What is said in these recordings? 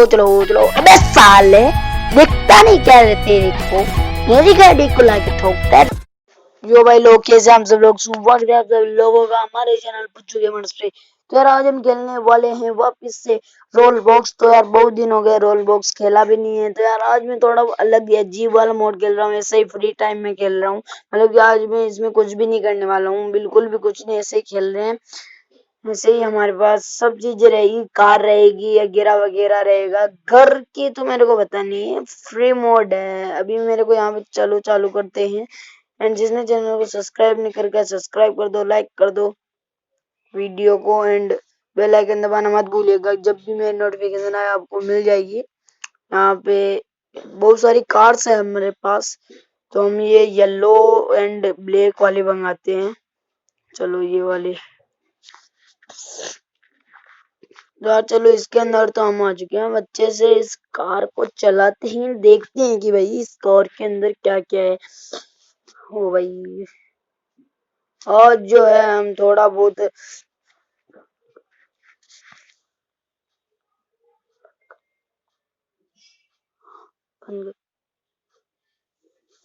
चलो चलो। अबे साले, दिखता नहीं क्या है तेरे को? मेरी गाड़ी को लाके ठोकता है। यो भाई लोग कैसे हम सब लोग स्वागत है आप सब लोगों का हमारे चैनल पुच्चू गेमर्स पे। तो यार आज हम खेलने वाले हैं वापस से रोल बॉक्स। तो यार बहुत दिन हो गए रोल बॉक्स खेला भी नहीं है। तो यार आज मैं थोड़ा अलग अजीब वाला मोड खेल रहा हूँ, ऐसे ही फ्री टाइम में खेल रहा हूँ। मतलब कि आज मैं इसमें कुछ भी नहीं करने वाला हूँ, बिल्कुल भी कुछ नहीं, ऐसे ही खेल रहे हैं। ऐसे ही हमारे पास सब चीजें रहेगी, कार रहेगी वगैरह वगैरह रहेगा। घर की तो मेरे को पता नहीं है, फ्री मोड है अभी मेरे को यहाँ पे। चलो चालू करते हैं। एंड जिसने चैनल को सब्सक्राइब नहीं करके सब्सक्राइब कर दो, लाइक कर दो वीडियो को, एंड बेल आइकन दबाना मत भूलिएगा। जब भी मेरी नोटिफिकेशन आए आपको मिल जाएगी। यहाँ पे बहुत सारी कार्स है हमारे पास, तो हम ये येलो एंड ब्लैक वाली मंगाते हैं। चलो ये वाली यार, चलो इसके अंदर तो हम आ चुके हैं। अच्छे से इस कार को चलाते ही देखते हैं कि भाई इस कार के अंदर क्या क्या है। ओ भाई, और जो है हम थोड़ा बहुत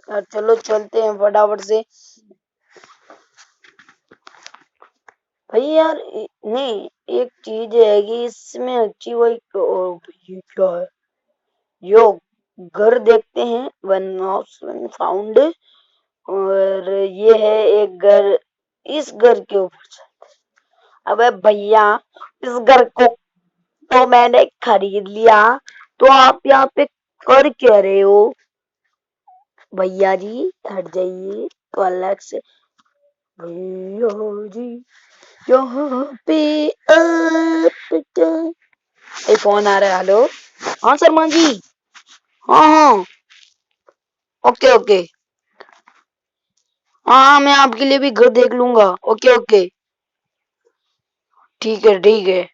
यार चलो चलते हैं फटाफट से। भाई यार नहीं, एक चीज है कि इसमें अच्छी वही ये क्या है? यो घर देखते हैं, वन हाउस वन फाउंड। और ये है एक घर, इस घर के ऊपर। अबे भैया, इस घर को तो मैंने खरीद लिया, तो आप यहाँ पे कर क्या रहे हो? भैया जी हट जाइए तो अलग से। भैया जी यहाँ पे एक फोन आ रहा है। हेलो, हाँ शर्मा जी। हाँ हाँ, ओके ओके। हाँ मैं आपके लिए भी घर देख लूंगा। ओके ओके, ठीक है ठीक है,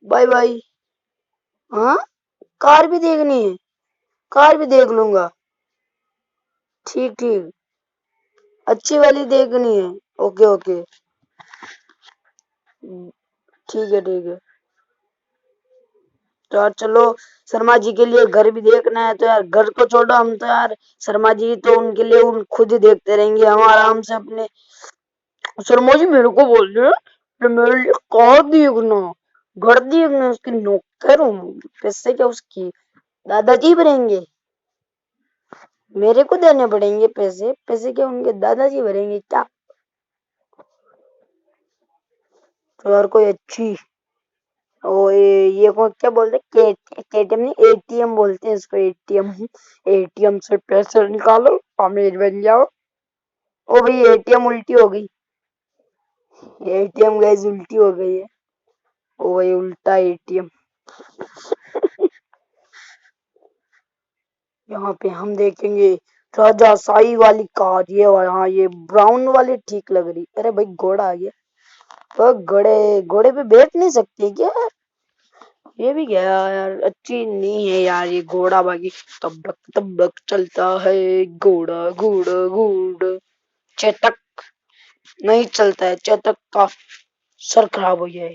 बाय बाय। हाँ, कार भी देखनी है? कार भी देख लूंगा, ठीक ठीक। अच्छी वाली देखनी है? ओके ओके, ठीक है ठीक है। तो यार चलो, शर्मा जी के लिए घर भी देखना है। तो यार घर को छोड़ो, हम तो यार शर्मा जी तो उनके लिए उन खुद ही देखते रहेंगे, हम आराम से अपने। शर्मा जी मेरे को बोल रहे हैं कि मेरे लिए कार देखना, घर देखना, उसकी नौकर हूँ। पैसे क्या उसकी दादाजी भरेंगे? मेरे को देने पड़ेंगे पैसे? पैसे क्या उनके दादाजी भरेंगे क्या? तो यार कोई अच्छी, ओ ये को क्या बोलते हैं, केटीएम नहीं, एटीएम बोलते हैं इसको, एटीएम। एटीएम से पैसे निकालो, अमीर बन जाओ। ओ भाई एटीएम उल्टी हो गई, एटीएम गैस उल्टी हो गई है। ओ भाई उल्टा एटीएम। यहाँ पे हम देखेंगे राजाशाही वाली कार, ये वाला। हाँ ये ब्राउन वाली ठीक लग रही। अरे भाई घोड़ा आ गया। तो घोड़े घोड़े पे बैठ नहीं सकते क्या? ये भी गया यार, अच्छी नहीं है यार ये घोड़ा। बाकी तब तक चलता है घोड़ा घोड़ा घोड़ा। चेतक नहीं चलता है, चेतक का सर खराब हो गया है।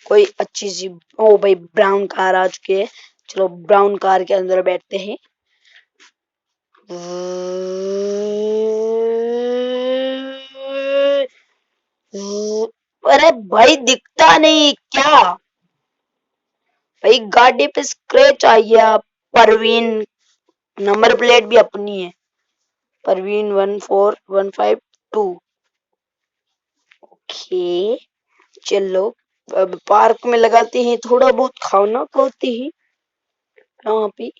कोई अच्छी सी, ओ भाई ब्राउन कार आ चुकी है। चलो ब्राउन कार के अंदर बैठते हैं। अरे भाई दिखता नहीं क्या? भाई गाड़ी पे स्क्रैच आ गया। परवीन, नंबर प्लेट भी अपनी है, परवीन 14152। ओके चलो, अब पार्क में लगाते हैं, थोड़ा बहुत खाना खाते हैं यहाँ पे।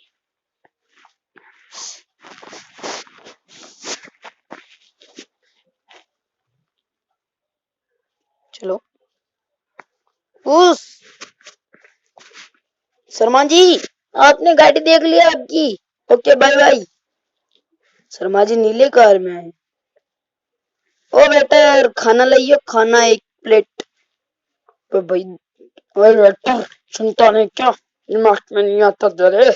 चलो उस शर्मा जी, आपने गाड़ी देख लिया आपकी? Okay bye bye. Sharma ji नीले कार में है। ओ बेटा यार खाना लाइयो, खाना एक प्लेट। तो भाई, ओए बेटा सुनता नहीं क्या? दिमाग में नहीं आता तेरे?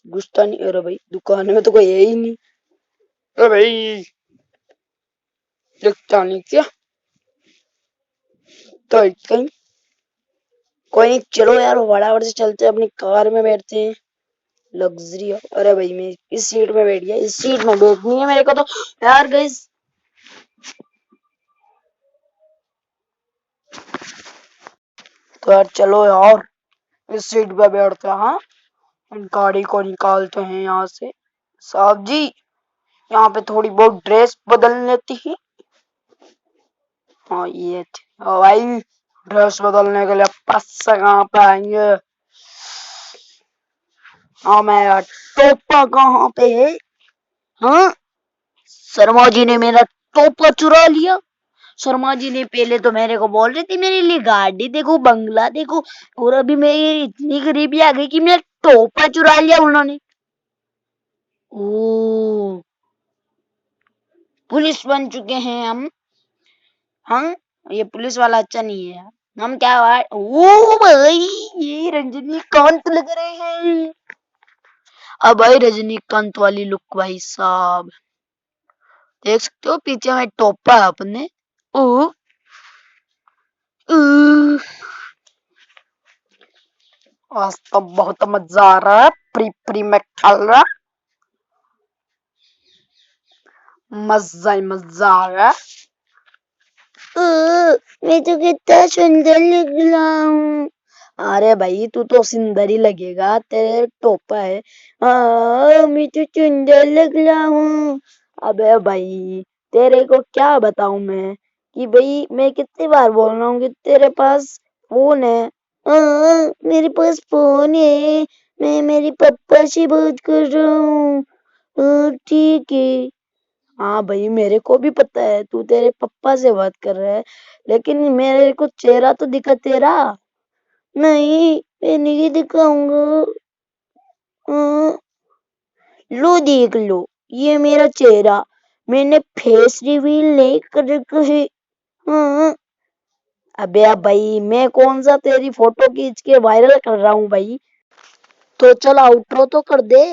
घुसता नहीं? अरे भाई दुकान में तो कोई है ही नहीं। अरे भाई दिखता नहीं क्या? तो कहीं कोई नहीं, चलो यार फटाफट से चलते हैं, अपनी कार में बैठते हैं। लग्जरी। अरे भाई मैं इस सीट में बैठ गया, इस सीट में बैठनी है मेरे को तो यार गाइस। तो यार चलो यार इस सीट पे बैठते हैं। हाँ, गाड़ी को निकालते हैं यहाँ से। साहब जी यहाँ पे थोड़ी बहुत ड्रेस बदल लेती है। हाँ ये भाई ड्रेस बदलने के लिए पैसे कहाँ पे आएंगे। हाँ मैं यार टोपा कहाँ पे है। हाँ शर्मा जी ने मेरा टोपा चुरा लिया। शर्मा जी ने पहले तो मेरे को बोल रही थी मेरे लिए गाड़ी देखो, बंगला देखो, और अभी मेरी इतनी गरीबी आ गई कि मेरा टोपा चुरा लिया उन्होंने। ओ पुलिस बन चुके हैं हम। हम ये पुलिस वाला अच्छा नहीं है। हम क्या ओ भाई ये रजनीकांत लग रहे हैं। अब भाई रजनीकांत वाली लुक भाई साहब, देख सकते हो पीछे में टोपा है अपने। ओ आज तो बहुत मजा आ रहा है, प्री प्री में खेल रहा, मजा ही मजा आ रहा है। मैं तो कितना सुंदर लग रहा हूँ। अरे भाई तू तो सुंदर ही लगेगा, तेरे टोपा है। मैं तो सुंदर लग रहा हूँ। अबे भाई तेरे को क्या बताऊं मैं कि भाई मैं कितनी बार बोल रहा हूँ कि तेरे पास फोन है। मेरे पास फोन है, मैं मेरी पप्पा से बात कर रहा हूँ। ठीक है। हाँ भाई मेरे को भी पता है तू तेरे पप्पा से बात कर रहा है, लेकिन मेरे को चेहरा तो दिखा तेरा। नहीं मैं नहीं दिखाऊंगा। हाँ, लो देख लो ये मेरा चेहरा, मैंने फेस रिवील नहीं कर रखा है। हाँ, अबे अब भाई मैं कौन सा तेरी फोटो खींच के वायरल कर रहा हूँ भाई। तो चल आउटरो तो कर दे।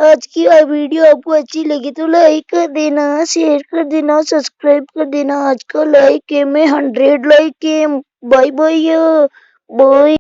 आज की वीडियो आपको अच्छी लगी तो लाइक कर देना, शेयर कर देना, सब्सक्राइब कर देना। आज का लाइक है मैं 100 लाइक है। Bye bye bye.